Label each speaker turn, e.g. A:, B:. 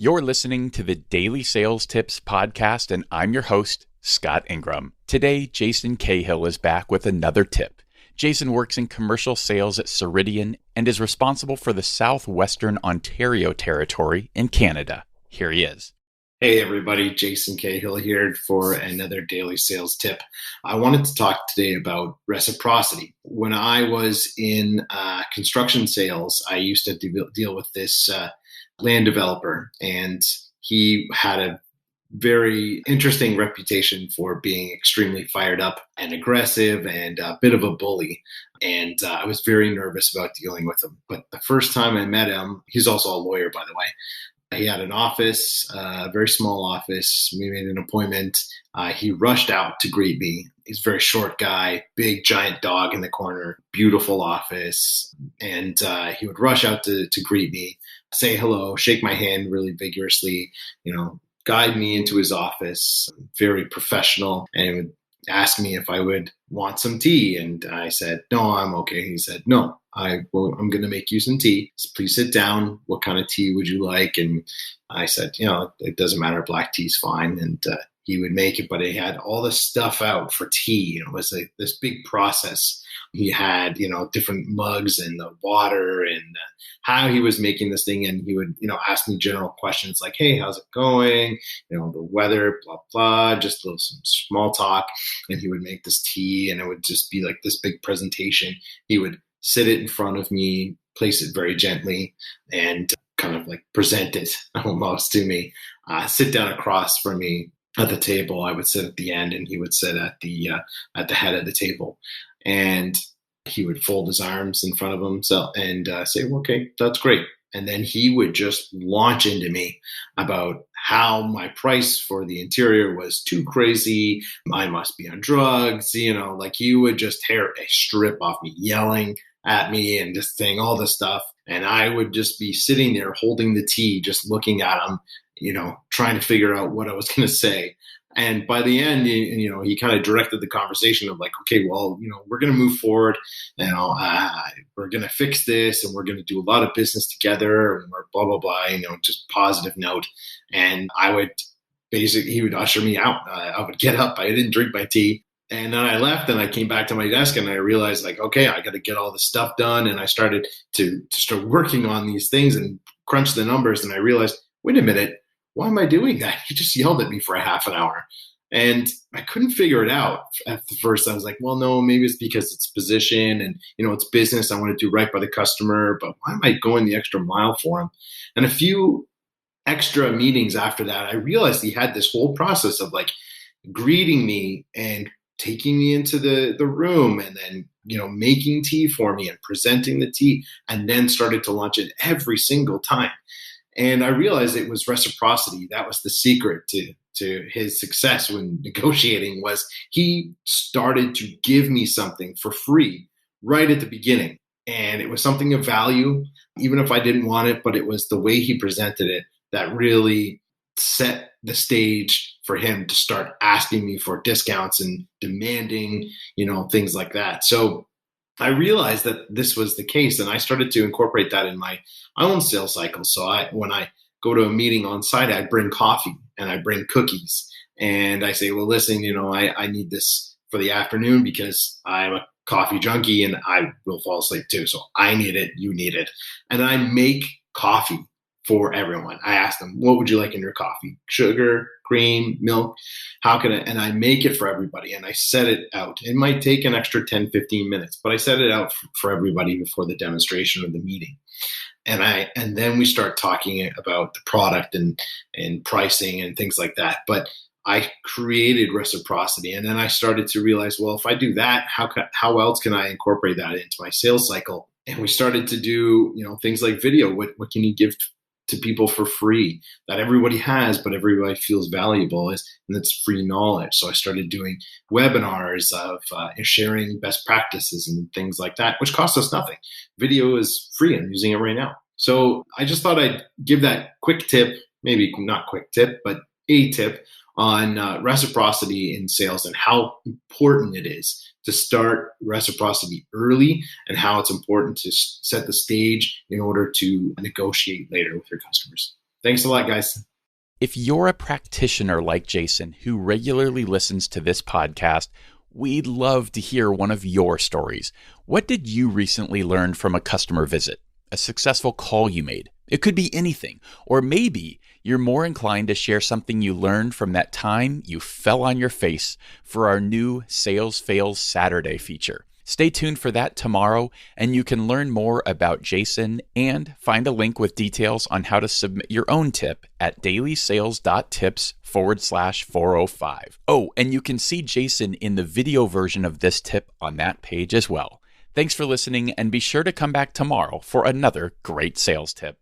A: You're listening to the Daily Sales Tips Podcast, and I'm your host, Scott Ingram. Today, Jason Cahill is back with another tip. Jason works in commercial sales at Ceridian and is responsible for the Southwestern Ontario territory in Canada. Here he is.
B: Hey everybody, Jason Cahill here for another daily sales tip. I wanted to talk today about reciprocity. When I was in construction sales, I used to deal with this land developer, and he had a very interesting reputation for being extremely fired up and aggressive and a bit of a bully. And I was very nervous about dealing with him. But the first time I met him, he's also a lawyer, by the way. He had an office, a very small office. We made an appointment. He rushed out to greet me. He's a very short guy, big giant dog in the corner, beautiful office. And he would rush out to greet me, say hello, shake my hand really vigorously, guide me into his office, very professional, and he would ask me if I would want some tea. And I said, no, I'm okay. He said, no, I'm going to make you some tea. So please sit down. What kind of tea would you like? And I said, it doesn't matter. Black tea's fine. And he would make it, but he had all this stuff out for tea. It was this big process. He had, different mugs and the water and how he was making this thing. And he would, ask me general questions like, hey, how's it going? The weather, blah, blah, just some small talk. And he would make this tea, and it would just be like this big presentation. He would sit it in front of me, place it very gently, and kind of like present it almost to me, sit down across from me at the table. I would sit at the end, and he would sit at the head of the table. And he would fold his arms in front of himself and say, well, okay, that's great. And then he would just launch into me about how my price for the interior was too crazy. I must be on drugs. He would just tear a strip off me, yelling at me and just saying all this stuff. And I would just be sitting there holding the tea, just looking at him, trying to figure out what I was going to say. And by the end, he kind of directed the conversation of like, okay, well, we're going to move forward. We're going to fix this, and we're going to do a lot of business together, and we're blah, blah, blah, just positive note. And he would usher me out. I would get up. I didn't drink my tea. And then I left, and I came back to my desk, and I realized like, okay, I got to get all this stuff done. And I started to start working on these things and crunch the numbers. And I realized, wait a minute. Why am I doing that? He just yelled at me for a half an hour. And I couldn't figure it out at the first. I was like, well, no, maybe it's because it's position and, it's business. I want to do right by the customer, but why am I going the extra mile for him? And a few extra meetings after that, I realized he had this whole process of like greeting me and taking me into the room, and then, making tea for me and presenting the tea, and then started to launch it every single time. And I realized it was reciprocity. That was the secret to his success when negotiating, was he started to give me something for free right at the beginning. And it was something of value, even if I didn't want it, but it was the way he presented it that really set the stage for him to start asking me for discounts and demanding, things like that. So I realized that this was the case, and I started to incorporate that in my own sales cycle. So when I go to a meeting on site, I bring coffee and I bring cookies, and I say, well, listen, I need this for the afternoon because I'm a coffee junkie and I will fall asleep too. So I need it, you need it. And I make coffee for everyone. I ask them, what would you like in your coffee? Sugar, cream, milk? And I make it for everybody, and I set it out. It might take an extra 10, 15 minutes, but I set it out for everybody before the demonstration or the meeting. And then we start talking about the product and pricing and things like that. But I created reciprocity, and then I started to realize, well, if I do that, how else can I incorporate that into my sales cycle? And we started to do, things like video. What can you give to people for free that everybody has, but everybody feels valuable, and it's free knowledge. So I started doing webinars of sharing best practices and things like that, which cost us nothing. Video is free. I'm using it right now. So I just thought I'd give that quick tip, maybe not quick tip, but a tip on reciprocity in sales and how important it is to start reciprocity early and how it's important to set the stage in order to negotiate later with your customers. Thanks a lot, guys.
A: If you're a practitioner like Jason who regularly listens to this podcast, we'd love to hear one of your stories. What did you recently learn from a customer visit? A successful call you made? It could be anything. Or maybe you're more inclined to share something you learned from that time you fell on your face for our new Sales Fails Saturday feature. Stay tuned for that tomorrow, and you can learn more about Jason and find a link with details on how to submit your own tip at dailysales.tips/405. Oh, and you can see Jason in the video version of this tip on that page as well. Thanks for listening, and be sure to come back tomorrow for another great sales tip.